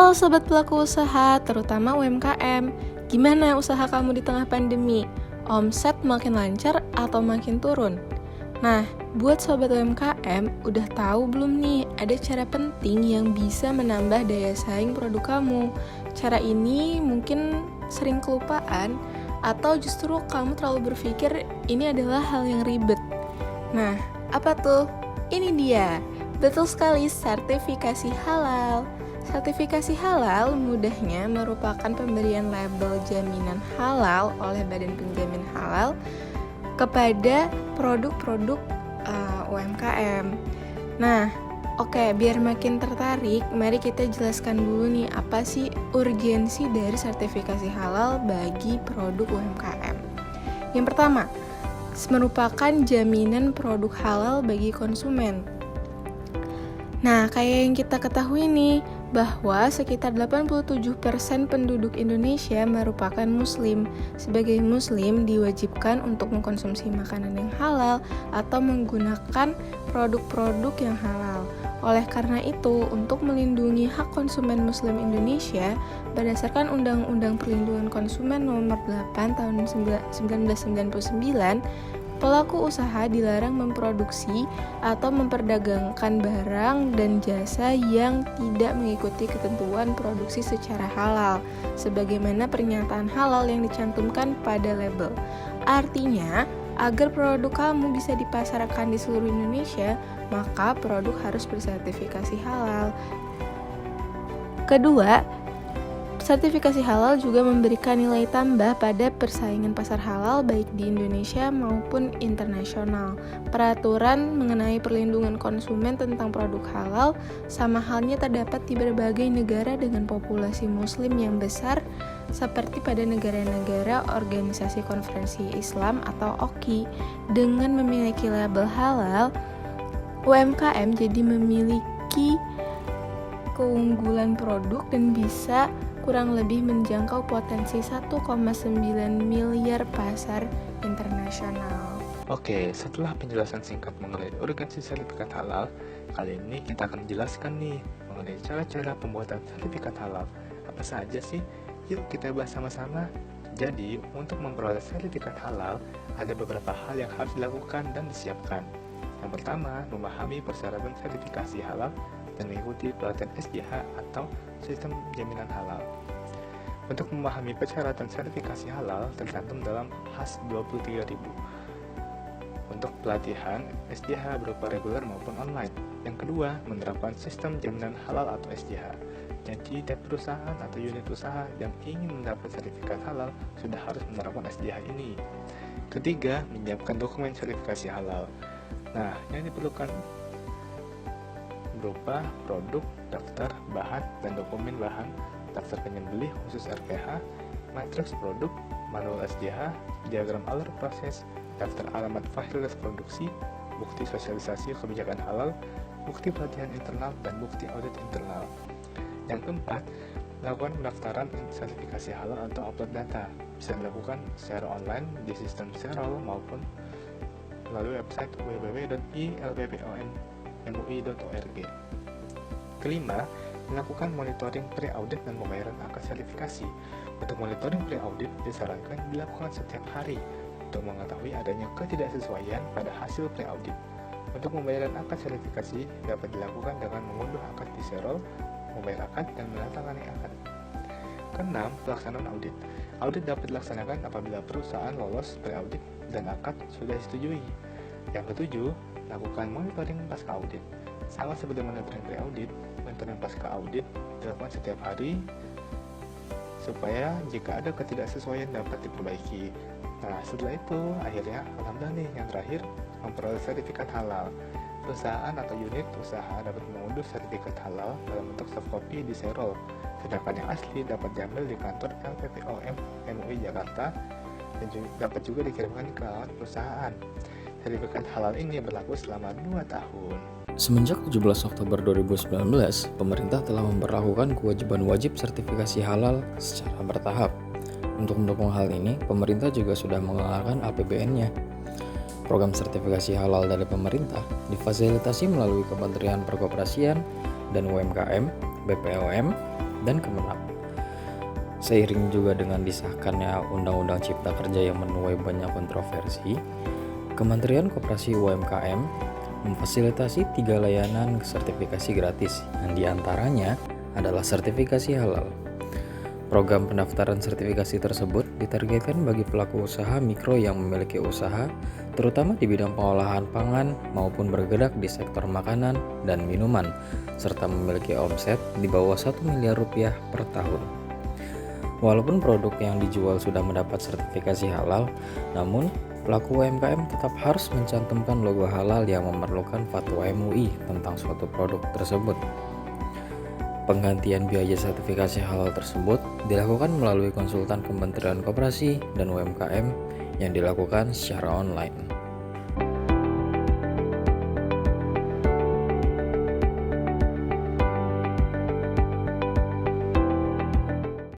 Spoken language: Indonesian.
Halo Sobat Pelaku Usaha, terutama UMKM. Gimana usaha kamu di tengah pandemi? Omset makin lancar atau makin turun? Nah, buat Sobat UMKM, udah tahu belum nih ada cara penting yang bisa menambah daya saing produk kamu? Cara ini mungkin sering kelupaan atau justru kamu terlalu berpikir ini adalah hal yang ribet. Nah, apa tuh? Ini dia, betul sekali, sertifikasi halal. Sertifikasi halal mudahnya merupakan pemberian label jaminan halal oleh Badan Penjamin Halal kepada produk-produk UMKM. Nah, oke, biar makin tertarik, mari kita jelaskan dulu nih apa sih urgensi dari sertifikasi halal bagi produk UMKM. Yang pertama, merupakan jaminan produk halal bagi konsumen. Nah, kayak yang kita ketahui nih, bahwa sekitar 87% penduduk Indonesia merupakan muslim. Sebagai muslim diwajibkan untuk mengkonsumsi makanan yang halal atau menggunakan produk-produk yang halal. Oleh karena itu, untuk melindungi hak konsumen muslim Indonesia, berdasarkan Undang-Undang Perlindungan Konsumen Nomor 8 Tahun 1999, pelaku usaha dilarang memproduksi atau memperdagangkan barang dan jasa yang tidak mengikuti ketentuan produksi secara halal, sebagaimana pernyataan halal yang dicantumkan pada label. Artinya, agar produk kamu bisa dipasarkan di seluruh Indonesia, maka produk harus bersertifikasi halal. Kedua, sertifikasi halal juga memberikan nilai tambah pada persaingan pasar halal baik di Indonesia maupun internasional. Peraturan mengenai perlindungan konsumen tentang produk halal sama halnya terdapat di berbagai negara dengan populasi muslim yang besar seperti pada negara-negara Organisasi Konferensi Islam atau OKI. Dengan memiliki label halal, UMKM jadi memiliki keunggulan produk dan bisa kurang lebih menjangkau potensi 1,9 miliar pasar internasional. Oke, setelah penjelasan singkat mengenai urgensi sertifikat halal, kali ini kita akan jelaskan nih mengenai cara-cara pembuatan sertifikat halal. Apa saja sih? Yuk kita bahas sama-sama. Jadi, untuk memperoleh sertifikat halal, ada beberapa hal yang harus dilakukan dan disiapkan. Yang pertama, memahami persyaratan sertifikasi halal dan mengikuti pelatihan SJH atau Sistem Jaminan Halal. Untuk memahami persyaratan sertifikasi halal tercantum dalam HAS 23.000. Untuk pelatihan, SJH berupa reguler maupun online. Yang kedua, menerapkan sistem jaminan halal atau SJH. Jadi, tiap perusahaan atau unit usaha yang ingin mendapat sertifikat halal sudah harus menerapkan SJH ini. Ketiga, menyiapkan dokumen sertifikasi halal. Nah, yang diperlukan berupa produk, daftar, bahan, dan dokumen bahan, daftar penyembelih khusus RPH, matriks produk, manual SJH, diagram alur proses, daftar alamat fasilitas produksi, bukti sosialisasi kebijakan halal, bukti pelatihan internal, dan bukti audit internal. Yang keempat, melakukan pendaftaran sertifikasi halal atau upload data. Bisa dilakukan secara online di sistem Serol maupun melalui website www.ilppom.mui.org. Kelima, melakukan monitoring pre-audit dan pembayaran angka sertifikasi. Untuk monitoring pre-audit disarankan dilakukan setiap hari untuk mengetahui adanya ketidaksesuaian pada hasil pre-audit. Untuk pembayaran angka sertifikasi dapat dilakukan dengan mengunduh akad di Serol, membayar akad, dan menandatangani akad. Keenam, pelaksanaan audit. Audit dapat dilaksanakan apabila perusahaan lolos pre-audit dan akad sudah disetujui. Yang ketujuh, lakukan monitoring pasca audit. Sama seperti monitoring pre-audit, monitoring pasca audit dilakukan setiap hari supaya jika ada ketidaksesuaian dapat diperbaiki. Nah, setelah itu akhirnya alhamdulillah nih yang terakhir memperoleh sertifikat halal. Perusahaan atau unit usaha dapat mengunduh sertifikat halal dalam bentuk soft copy di Serol, sedangkan yang asli dapat diambil di kantor LPPOM MUI Jakarta dan dapat juga dikirimkan ke alamat perusahaan. Sertifikat halal ini berlaku selama 2 tahun. Semenjak 17 Oktober 2019, pemerintah telah memberlakukan kewajiban wajib sertifikasi halal secara bertahap. Untuk mendukung hal ini, pemerintah juga sudah mengeluarkan APBN-nya. Program sertifikasi halal dari pemerintah difasilitasi melalui Kementerian Perkoperasian dan UMKM, BPOM, dan Kemenap. Seiring juga dengan disahkannya Undang-Undang Cipta Kerja yang menuai banyak kontroversi, Kementerian Koperasi UMKM memfasilitasi 3 layanan sertifikasi gratis, yang diantaranya adalah sertifikasi halal. Program pendaftaran sertifikasi tersebut ditargetkan bagi pelaku usaha mikro yang memiliki usaha, terutama di bidang pengolahan pangan maupun bergerak di sektor makanan dan minuman, serta memiliki omset di bawah 1 miliar rupiah per tahun. Walaupun produk yang dijual sudah mendapat sertifikasi halal, namun pelaku UMKM tetap harus mencantumkan logo halal yang memerlukan fatwa MUI tentang suatu produk tersebut. Penggantian biaya sertifikasi halal tersebut dilakukan melalui konsultan Kementerian Koperasi dan UMKM yang dilakukan secara online.